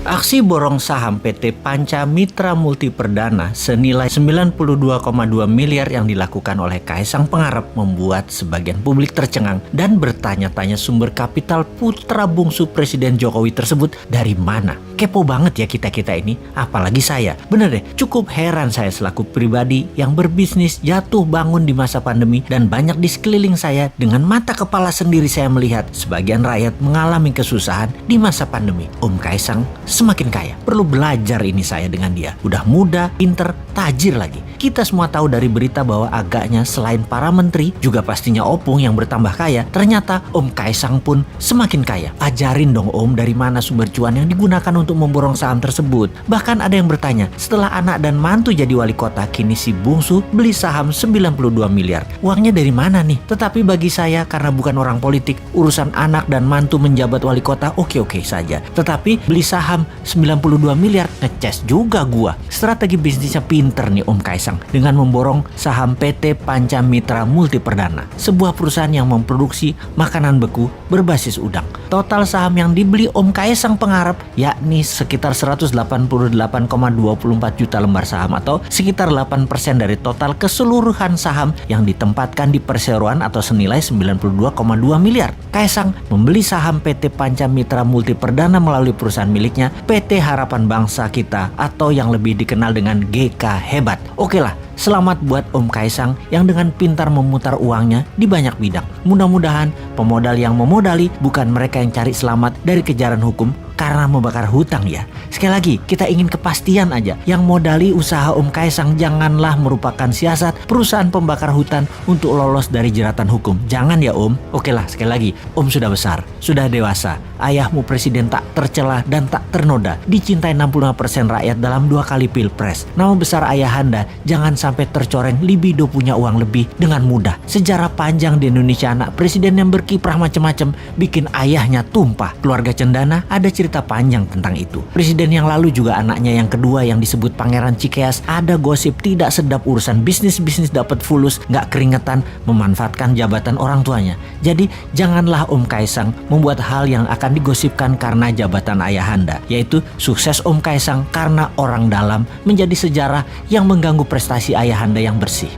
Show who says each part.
Speaker 1: Aksi borong saham PT Panca Mitra Multi Perdana senilai 92,2 miliar yang dilakukan oleh Kaisang Pangarep membuat sebagian publik tercengang dan bertanya-tanya sumber kapital putra bungsu Presiden Jokowi tersebut dari mana. Kepo banget ya kita-kita ini, apalagi saya. Bener deh, cukup heran saya selaku pribadi yang berbisnis jatuh bangun di masa pandemi dan banyak di sekeliling saya dengan mata kepala sendiri saya melihat sebagian rakyat mengalami kesusahan di masa pandemi. Om Kaisang semakin kaya. Perlu belajar ini saya dengan dia. Udah muda, pinter, tajir lagi. Kita semua tahu dari berita bahwa agaknya selain para menteri, juga pastinya opung yang bertambah kaya. Ternyata Om Kaisang pun semakin kaya. Ajarin dong Om dari mana sumber cuan yang digunakan untuk memborong saham tersebut. Bahkan ada yang bertanya, setelah anak dan mantu jadi wali kota, kini si bungsu beli saham 92 miliar. Uangnya dari mana nih? Tetapi bagi saya, karena bukan orang politik, urusan anak dan mantu menjabat wali kota oke-oke saja. Tetapi beli saham 92 miliar ngeces juga gua. Strategi bisnisnya pinter nih Om Kaisang dengan memborong saham PT Panca Mitra Multi Perdana, sebuah perusahaan yang memproduksi makanan beku berbasis udang. Total saham yang dibeli Om Kaisang Pangarep yakni sekitar 188,24 juta lembar saham atau sekitar 8% dari total keseluruhan saham yang ditempatkan di perseroan atau senilai 92,2 miliar. Kaisang membeli saham PT Panca Mitra Multi Perdana melalui perusahaan miliknya PT Harapan Bangsa Kita atau yang lebih dikenal dengan GK Hebat. Oke lah, selamat buat Om Kaisang yang dengan pintar memutar uangnya di banyak bidang. Mudah-mudahan pemodal yang memodali bukan mereka yang cari selamat dari kejaran hukum karena membakar hutang ya. Sekali lagi, kita ingin kepastian aja. Yang modali usaha Om Kaisang janganlah merupakan siasat perusahaan pembakar hutan untuk lolos dari jeratan hukum. Jangan ya Om. Oke lah, sekali lagi, Om sudah besar, sudah dewasa. Ayahmu presiden tak tercelah dan tak ternoda. Dicintai 65% rakyat dalam 2 kali pilpres. Nama besar ayahanda jangan sampai tercoreng libido punya uang lebih dengan mudah. Sejarah panjang di Indonesia anak presiden yang berkiprah macam-macam bikin ayahnya tumpah. Keluarga Cendana ada cerita panjang tentang itu. Presiden yang lalu juga anaknya yang kedua yang disebut Pangeran Cikeas ada gosip tidak sedap urusan bisnis dapat fulus, gak keringetan memanfaatkan jabatan orang tuanya. Jadi janganlah Om Kaisang membuat hal yang akan digosipkan karena jabatan ayahanda, yaitu sukses Om Kaisang karena orang dalam menjadi sejarah yang mengganggu prestasi ayahanda yang bersih.